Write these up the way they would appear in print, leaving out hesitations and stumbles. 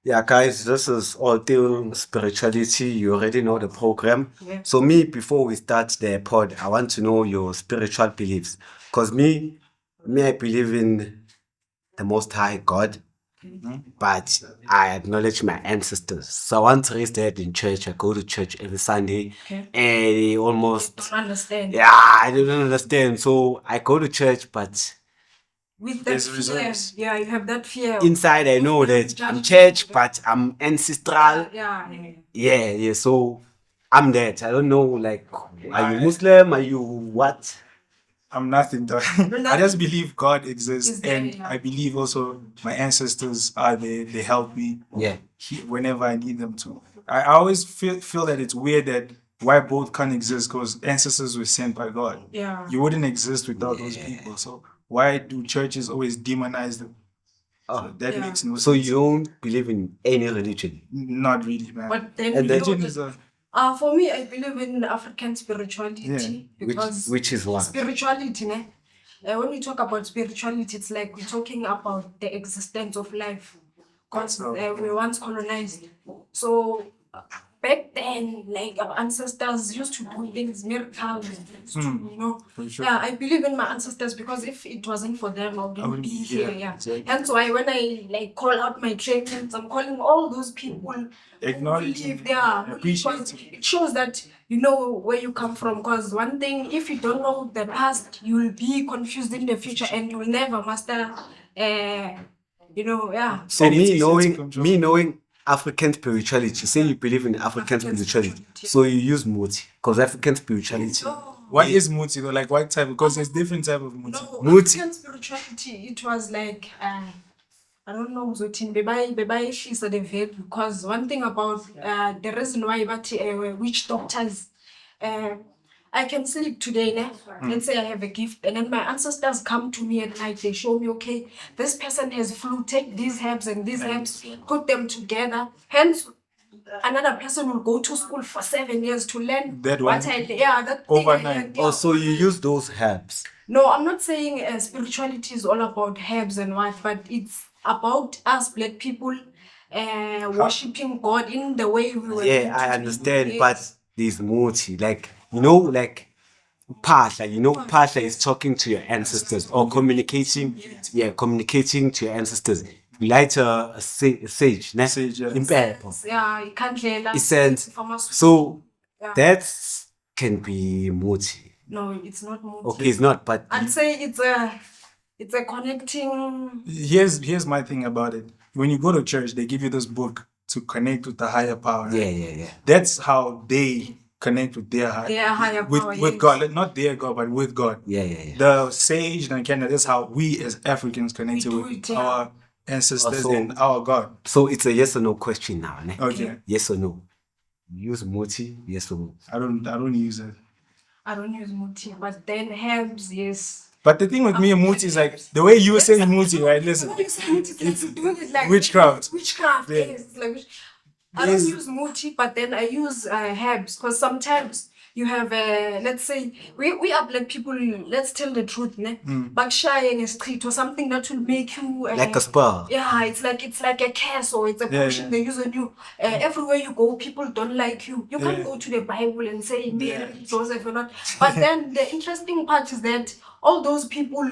Yeah, guys, this is all thing spirituality. You already know the program. Yeah. So me, before we start the pod, I want to know your spiritual beliefs. Cause me, I believe in the Most High God, but I acknowledge my ancestors. So I once raised that in church. I go to church every Sunday, Okay. and almost Don't understand. yeah, I don't understand. So I go to church, but With that There's fear, reserves. yeah, you have that fear. inside I know that I'm Judgment. church, but I'm ancestral. Yeah. Yeah. So I'm that. I don't know, like, are you Muslim? Are you what? I'm nothing though. I just believe God exists, Is there, and yeah. I believe also my ancestors are there. They help me Yeah. whenever I need them to. I always feel that it's weird that why both can't exist because ancestors were sent by God. Yeah. You wouldn't exist without those people. So why do churches always demonize them? So that Yeah. makes no So sense. you don't believe in any religion? Not really, man. But then And then- Religion is a for me, I believe in African spirituality Yeah. because Which is what? spirituality, ne? When we talk about spirituality, it's like we're talking about the existence of life. Because we were once colonized. So back then, like our ancestors used to do things, miracles, for sure. Yeah, I believe in my ancestors because if it wasn't for them, I wouldn't be here. Yeah. exactly. Hence why when I like call out my champions, I'm calling all those people who Acknowledging, believe they are. appreciating. Because it shows that you know where you come from. Because one thing, if you don't know the past, you will be confused in the future and you will never master. Yeah. So And it's me easy to knowing control. African spirituality, say you believe in African spirituality, spirituality. so you use Muti, because African spirituality. What is muti though? Like what type? Because there's different type of muti. No, Muti. African spirituality, it was like I don't know Zotin Beba she's the veil because one thing about the reason why but witch doctors I can sleep today, ne? Let's say I have a gift, and then my ancestors come to me at night. They show me, okay, this person has flu. Take these herbs and these herbs, put them together. Hence, another person will go to school for 7 years to learn That what one? I that Overnight. thing I learned, yeah. Also, you use those herbs. No, I'm not saying spirituality is all about herbs and what, but it's about us black people worshiping God in the way we were. Yeah, meant I to be. understand, Yes. but there's Muti, like Pasha, Pasha is talking to your ancestors or communicating, communicating to your ancestors. You light a sage, ne? Sage, yeah. Impepho. Yeah, you can't learn that. Essence. From So Yeah. that can be Muti. No, it's not more. Okay, it's not, but I'd say it's a connecting. Here's my thing about it. When you go to church, they give you this book to connect with the higher power. Right? yeah. That's how they connect with their higher power, with yes. God, not their God, but with God. Yeah. The sage and Canada. That's how we as Africans connected We do with it, yeah. our ancestors Also- and our God. So it's a yes or no question now, ne? Okay, Yes or no? Use Muti, yes or no? I don't use it. I don't use muti, but then herbs, yes. But the thing with me and muti is like the way you say muti, right? Listen, When you say muti, it's like doing it like witchcraft. Witchcraft, Yeah. yes. Like, I don't use muti, but then I use herbs because sometimes you have let's say we are black people. Let's tell the truth, ne? But shy in a street or something that will make you Like a spell. Yeah, it's like a curse or it's a potion yeah. they use on you. Everywhere you go, people don't like you. You can't Yeah. go to the Bible and say Mary, Joseph, or not. But then the interesting part is that all those people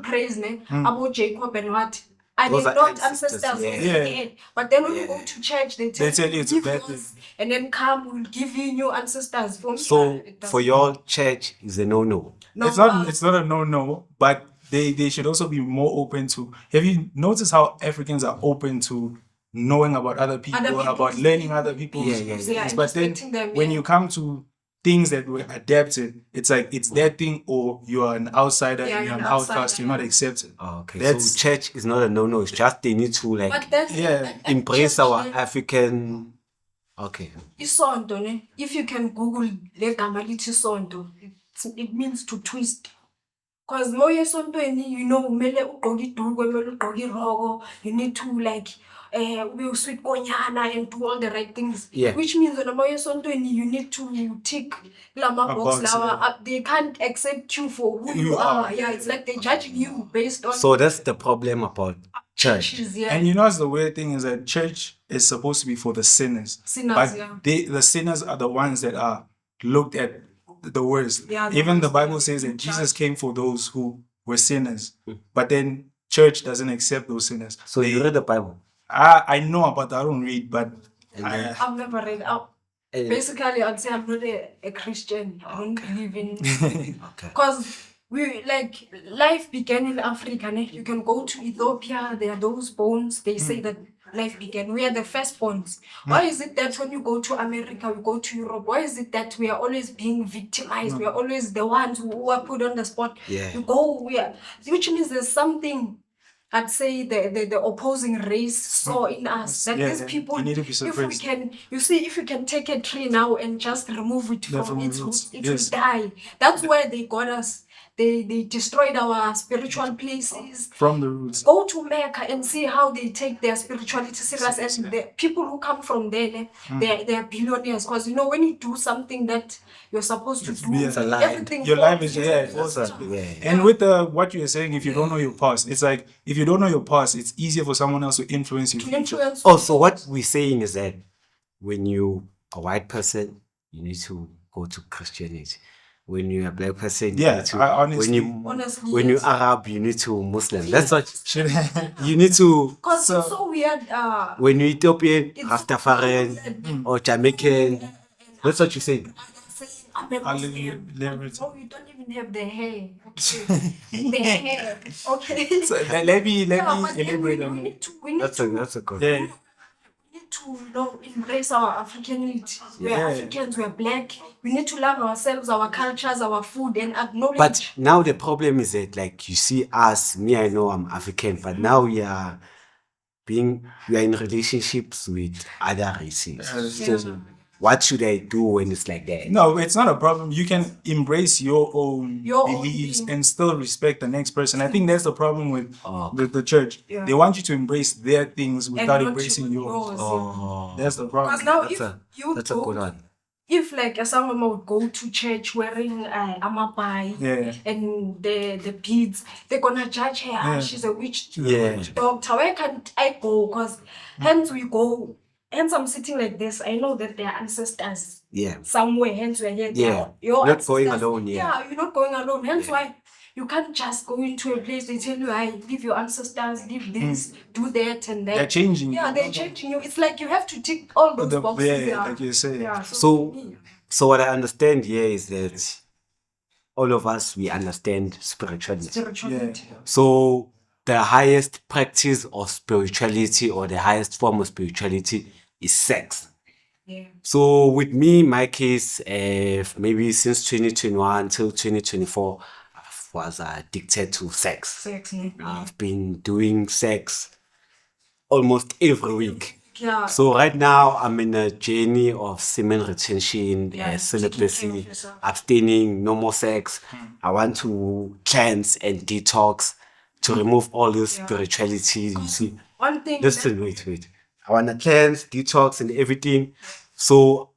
praise me about Jacob and what. I Those did are not ancestors, ancestors. yeah. Yeah. But then when you go to church, they tell tell you it's a give bad us, and then come, we'll give you new ancestors. For me, So it doesn't- for your church is a no. No, It's not a no, but they should also be more open to. Have you noticed how Africans are open to knowing about other people, people's about learning other people's Yeah. Yeah, But then respecting them, when yeah. you come to things that were adapted, it's like it's their thing, or you are an outsider Yeah, and you're you're an an outcast. outsider, You're not yeah. accepted. Okay. That's- So church is not a no. It's just they need to But that's Yeah, embrace church, our then, African. Okay. isonto, ne? If you can Google le gama lithi isonto, it means to twist. Because moya esontweni, you know, kumele ugqoke idukwe, kumele ugqoke iroko. You need to like we sweet konyana and do all the right things. Yeah. Which means when you need to tick lama box box, lawa. yeah. They can't accept you for who Who you you are. are. Yeah, it's like they're judging you based on So that's the problem about church. churches, yeah. And you know, what's the weird thing is that church is supposed to be for the sinners. Sinners, but yeah. the sinners are the ones that are looked at the worst. Yeah, the Even the worst, Bible yeah. says that Jesus came for those who were sinners. Mm. But then church doesn't accept those sinners. So you read the Bible. I know about I don't read, but I've never read out. And- Basically, I'd say I'm not a Christian. I don't believe in Okay. because we like life began in Africa. Ne? You can go to Ethiopia. There are those bones. They say that life began. We are the firstborns. Why is it that when you go to America, we go to Europe? Why is it that we are always being victimized? We are always the ones who are put on the spot. Yeah. You go, which means there's something. I'd say the opposing race saw in us that Yeah, these yeah. people, You need to be if we suppressed. can, if you can take a tree now and just remove it Yeah, from from its roots. roots, it Yes. will die. That's where they got us. They destroyed our spiritual places. from the roots. Go to Mecca and see how they take their spirituality serious. And the people who come from there, they are billionaires. Because when you do something that you're supposed to do, It's aligned. everything Your life is falls. it falls That's into- a- yeah. And with what you're saying, if you don't know your past, it's like if you don't know your past, it's easier for someone else to influence you. To influence. Oh, so what we're saying is that when you a white person, you need to go to Christianity. When you're a black person, Yeah, you need to, I honestly- Honestly, when yes. you're Arab, you need to Muslim. That's what Should- you need to. Because So- it's so weird. When you're Ethiopian, It's Rastafarian, or Jamaican, that's what you say. I'm a I'll leave Muslim. you- leave it. No, you don't even have the hair. Okay. The hair. Okay. So, let me Yeah, but then elaborate we on it. need to, we need That's to, a good. Yeah. we need to embrace our Africanity. We're Yeah. Africans, we're black. We need to love ourselves, our cultures, our food, and acknowledge. But now the problem is that, like, you see us, me, I know I'm African, but now we are in relationships with other races. Yeah. So what should I do when it's like that? No, it's not a problem. You can embrace your own Your own beliefs thing. and still respect the next person. I think that's the problem with Oh. the church. Yeah. They want you to embrace their things and without not embracing yours. Oh, That's the Because problem. now, that's if a you that's a go, good one. if like some women would go to church wearing amapai Yeah. and the beads, they're gonna judge her. Yeah. She's a witch Yeah. doctor. Where can't I go? Because hence we go. Hence I'm sitting like this. I know that there are ancestors Yeah. somewhere. Hence we're here. Yeah. Your Not going ancestors- alone, yeah. Yeah, you're not going alone. Hence Yeah. why you can't just go into a place. They tell you, "I leave your ancestors, leave this, do that, and that." They're changing you. Yeah, they're changing you. It's like you have to tick all those The- boxes. yeah, Yeah, like you say. Yeah. So- me, So what I understand here is that all of us, we understand spirituality. spirituality. So the highest practice of spirituality or the highest form of spirituality is sex. Yeah. So with me, my case, maybe since 2021 till 2024, I was addicted to sex. Sex. Ne? I've been doing sex almost every week. Yeah. So right now I'm in a journey of semen retention, Yeah, taking care of celibacy, yourself. abstaining, no more sex. I want to cleanse and detox to remove all this Yeah. spirituality. You see, One thing. listen, wait. I want to cleanse, detox, and everything, so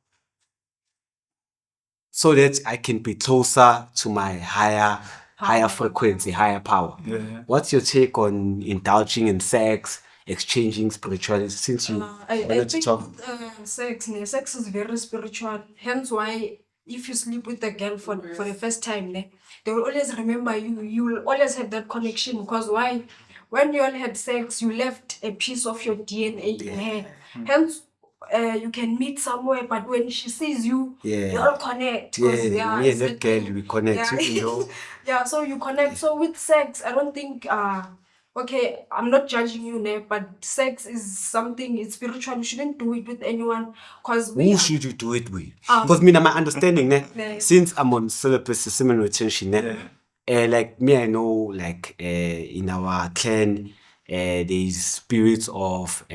that I can be closer to my higher frequency, higher power. Yeah. What's your take on indulging in sex, exchanging spirituality? Since you I wanted to think talk. sex is very spiritual. Hence why if you sleep with a girl for the first time, ne, they will always remember you. You will always have that connection. Because why? When you all had sex, you left a piece of your DNA in her. Hence, you can meet somewhere, but when she sees you, Yeah. you all connect. 'Cause, Yeah, me and it's that girl, we connect, Yeah. you know. Yeah, so you connect. So with sex, I don't think okay, I'm not judging you, ne, but sex is something, it's spiritual. You shouldn't do it with anyone. Because Who should you do it with? Um, Because me, my understanding, ne, Yeah. since I'm on celibacy, semen retention, ne, like me, I know, like in our clan, there is spirits of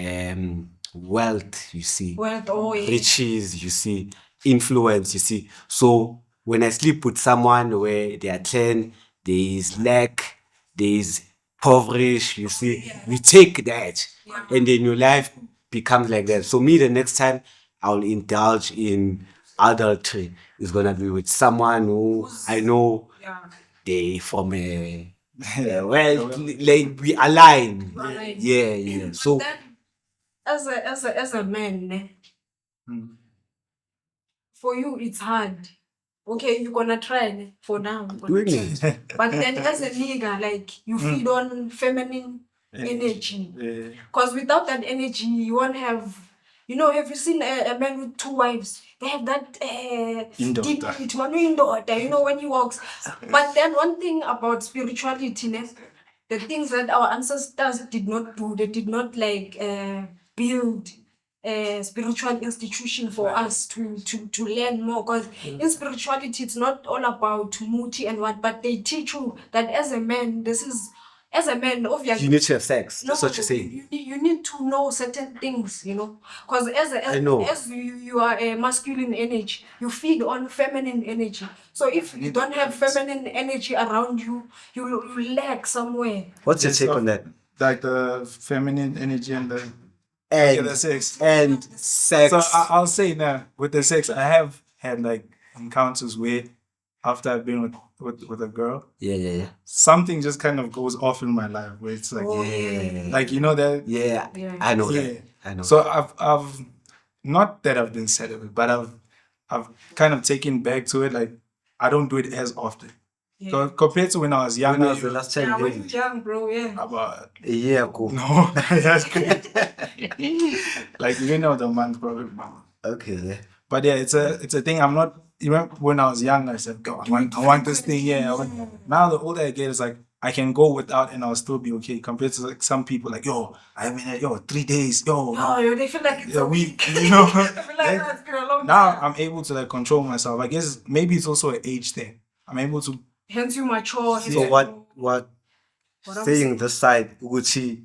wealth, you see, wealth, riches, you see, influence, you see. So when I sleep with someone where they are clan, there is lack, there is impoverished, you see. We take that, and then your life becomes like that. So me, the next time I'll indulge in adultery, is gonna be with someone who I know Yeah. they from well, like we align. Align. Yeah. So Then, as a man, ne, for you it's hard. Okay, you're gonna try ne, for now. doing it. But then as a nigga, like you feed on feminine energy. Because without that energy, you won't have. Have you seen a man with 2 wives? They have that deep indoor, when he walks. But then one thing about spirituality, ne, the things that our ancestors did not do, they did not like build a spiritual institution for us to learn more. Because in spirituality, it's not all about muti and what, but they teach you that as a man, obviously You need to have sex. no, That's what you're saying. you need to know certain things, because I know. as you are a masculine energy, you feed on feminine energy. So if you don't have feminine energy around you, you lack somewhere. What's your take on that? Like the feminine energy and the And the sex. And sex. So I'll say now, with the sex, I have had like encounters where after I've been with a girl, yeah. something just kind of goes off in my life where it's like, like that. Yeah. Yeah. I know Yeah. that. I know. So I've not that I've been celibate, but I've kind of taken back to it. Like I don't do it as often. Yeah. So compared to when I was when younger, was the last time Yeah, you when did you're it? young, bro, yeah. about A year ago. no, that's great. Like beginning of the month, probably. Okay. But yeah, it's a thing. I'm not. Even when I was young, I said, "God, I want this thing." Yeah. Now the older I get, it's like I can go without and I'll still be okay. Compared to like some people, like I haven't had 3 days. Oh, they feel like it's a a week. I feel like that's been a long Now time. I'm able to like control myself. I guess maybe it's also an age thing. I'm able to. Hence you mature. hence So you- what What I'm saying saying. this side, Uchi,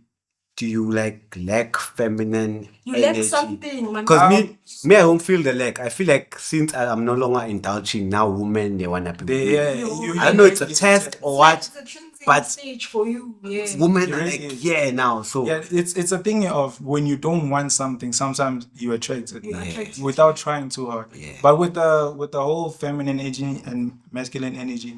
do you like lack feminine You energy? lack something, man. Because me, I don't feel the lack. I feel like since I'm no longer indulging, now women, they want to be with me. I know it's a test or what, It's a cleansing but stage for you. Yeah. women It are really like, is. yeah, now. So Yeah, it's a thing of when you don't want something, sometimes you attract it You attract it. without trying too hard. Yeah. But with the whole feminine energy and masculine energy,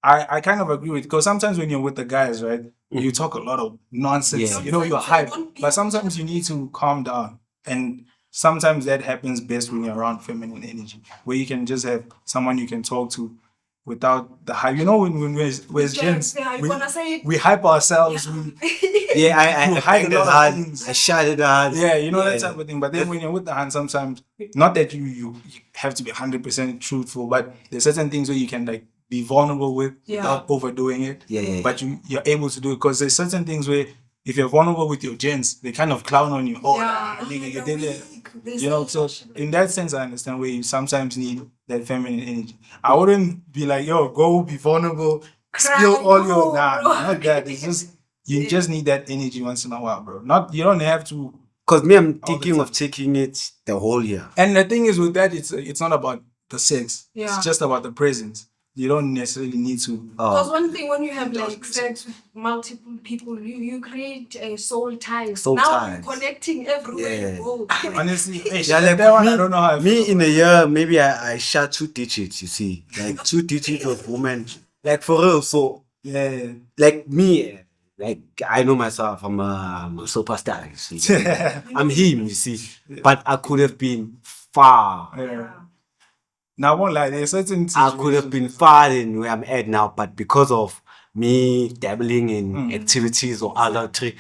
I kind of agree with, because sometimes when you're with the guys, right, you talk a lot of nonsense. Yeah. You're hype, but sometimes you need to calm down, and sometimes that happens best when you're around feminine energy, where you can just have someone you can talk to without the hype. When we're gents, Yeah, you gonna say it? we hype ourselves. yeah, I hide banged a it lot of hard. things. I shot it hard. Yeah, that type of thing. But then when you're with the hand, sometimes not that you have to be 100% truthful, but there's certain things where you can like be vulnerable with without overdoing it. Yeah. But you're able to do it, because there's certain things where if you're vulnerable with your gents, they kind of clown on you. Oh, Yeah. nigga, you You're did it. weak. They So say- in that sense, I understand where you sometimes need that feminine energy. I wouldn't be like, go be vulnerable, spill Cry, all your no, bro. not that. It's just you just need that energy once in a while, bro. You don't have to. Because me, I'm the thinking time. of taking it the whole year. And the thing is with that, it's not about the sex. Yeah. It's just about the presence. You don't necessarily need to. Because one thing, when you have like sex with multiple people, you create a soul ties. Soul now ties. you're connecting everywhere Yeah. you go. Honestly, Yeah, like that one, me, I don't know how. I me feel. in a year, maybe I shot 2 digits, you see. Like 2 digits of women. Like for real. So, Yeah. like me, like I know myself, I'm a superstar, you see. I'm him, you see. But I could have been far. Yeah. Now, I won't lie. There's certain I could have been far than where I'm at now, but because of me dabbling in activities or adultery,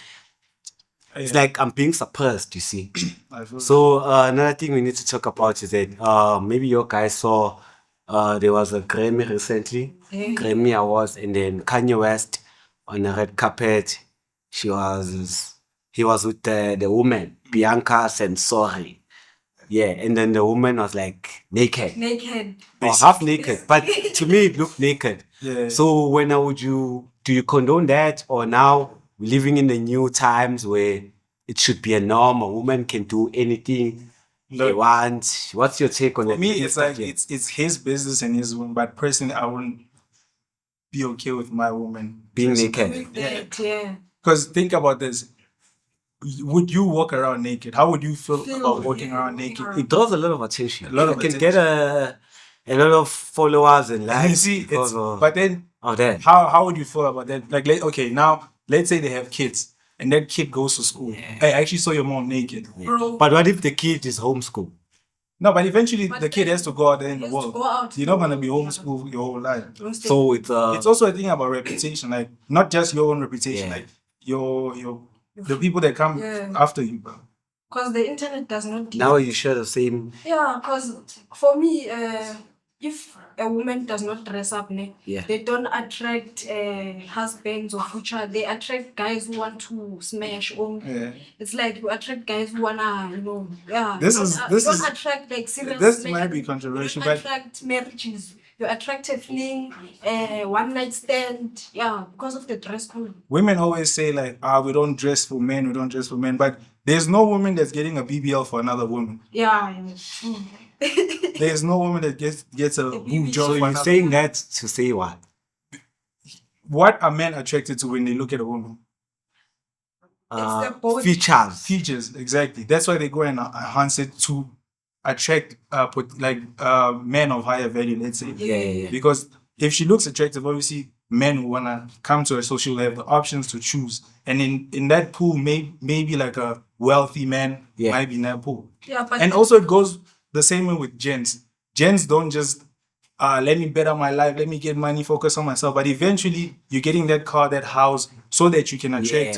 it's like I'm being suppressed, you see. I feel So another thing we need to talk about is that maybe your guys saw there was a Grammy recently, Grammy Awards, and then Kanye West on the red carpet. He was with the woman Bianca Censori. Yeah, and then the woman was like naked. Naked. Or half naked, but to me it looked naked. Yeah. So when do you condone that, or now living in the new times where it should be a norm, a woman can do anything they Look, want? What's your take on for that? me, it's like it's his business and his own. But personally, I wouldn't. be okay with my woman Being dressing. naked. With that, yeah. Because think about this. Would you walk around naked? How would you feel about walking around naked? It draws a lot of attention. A lot of You can get a lot of followers and And likes you see, because but then of that. how would you feel about that? Like, okay, now let's say they have kids and that kid goes to school. Hey, I actually saw your mom naked. Bro. But what if the kid is homeschooled? No, but eventually But the kid then has to go out there in he the has to world. go out You're in not the gonna be world, homeschooled your whole life. So it's It's also a thing about reputation, like not just your own reputation, Yeah. like your the people that come Yeah. after you, bro. because the internet does not. now you share the same. Yeah, because for me, if a woman does not dress up, Yeah. they don't attract husbands or future. They attract guys who want to smash. Or Yeah. it's like you attract guys who wanna, yeah. This you is- don't, this you is- don't attract like serious. this like, might be you controversial, don't but- attract marriages. You attract a fling, one night stand. Yeah, because of the dress code. Women always say like, we don't dress for men, we don't dress for men, but there's no woman that's getting a BBL for another woman. Yeah. There's no woman that gets a boob job So for you're another. saying that to say what? What are men attracted to when they look at a woman? the body. Features. Features, exactly. That's why they go and enhance it to attract men of higher value, let's say. Yeah. Because if she looks attractive, obviously men who wanna come to a social level, the options to choose. And in that pool, maybe like a wealthy man might be in that pool. Yeah, but And also it goes the same way with gents. Gents don't just let me better my life, let me get money, focus on myself. But eventually you're getting that car, that house, so that you can attract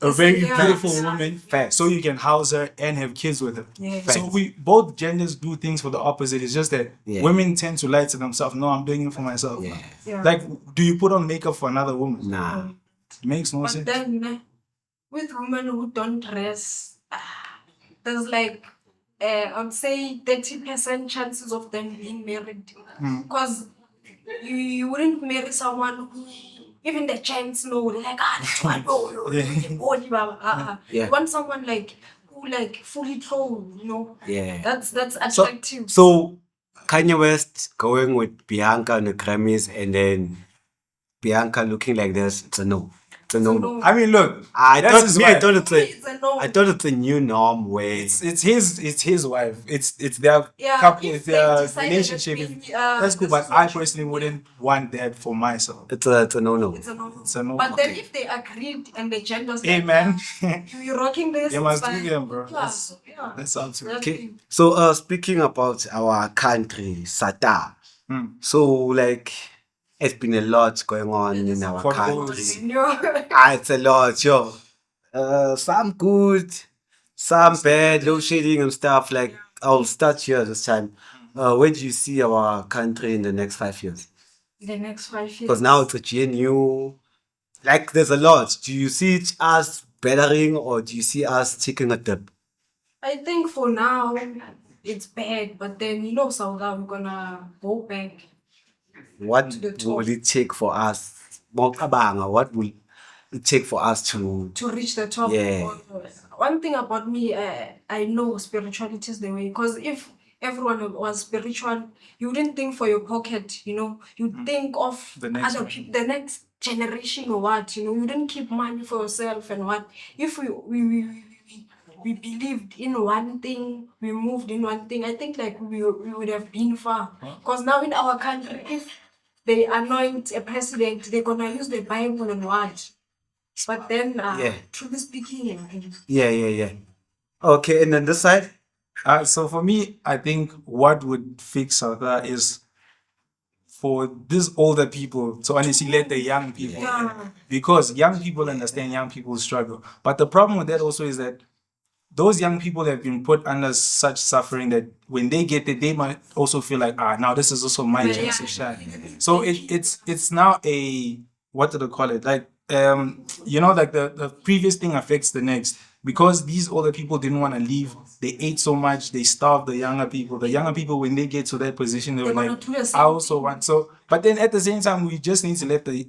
a very Yeah. beautiful Yeah. woman, Facts. so you can house her and have kids with her. Yeah. So we both genders do things for the opposite. It's just that women tend to lie to themselves. No, I'm doing it for myself. Yeah. Like, do you put on makeup for another woman? Nah. It makes no But sense. then with women who don't dress, there's like I'd say 30% chances of them being married. Because you wouldn't marry someone who even the chance know they're like this one body baba. Yeah. You want someone like who like fully clothed, Yeah. That's So, attractive. so Kanye West going with Bianca on the Grammys and then Bianca looking like this, it's a no. It's a no. no. I mean, look, I that's thought his me, I wife. thought it's It's a no. I thought it's a new norm where it's his wife. It's their Yeah, couple, if it's they their decided relationship. that maybe, That's cool, this but is I what personally wouldn't want that for myself. it's a no. It's a no. It's a no. But then if they agreed and the genders Hey like, man, you're rocking this. you must it's do fine. them, bro. Yeah, That sounds good. Okay. So speaking about our country, Sata. So like it's been a lot going on in our For country. those- It's a lot, yo. Some good, some bad, load shedding and stuff. Like I'll start here this time. Where do you see our country in the next 5 years? The next 5 years. Because now it's a GNU. Like there's a lot. Do you see it as bettering or do you see us taking a dip? I think for now it's bad, but then South we're gonna go back. What the top. will it take for us? What will it take for us to To reach the top. Yeah. One thing about me, I know spirituality is the way. Because if everyone was spiritual, you wouldn't think for your pocket, you'd think of The next other one. people, the next generation or what, you wouldn't keep money for yourself and what. If we believed in one thing, we moved in one thing, I think like we would have been far. Because now in our country, if they anoint a president, they're gonna use the Bible and what. But then, truly speaking, Yeah. Okay, and then this side? So for me, I think what would fix that is for these older people to honestly let the young people, because young people understand young people's struggle. But the problem with that also is that those young people have been put under such suffering that when they get it, they might also feel like, now this is also my chance to shine. So it's now what do they call it? Like like the previous thing affects the next. Because these older people didn't want to leave, they ate so much, they starved the younger people. The younger people, when they get to that position, they were They're gonna like, do the same I also want. So, but then at the same time, we just need to let the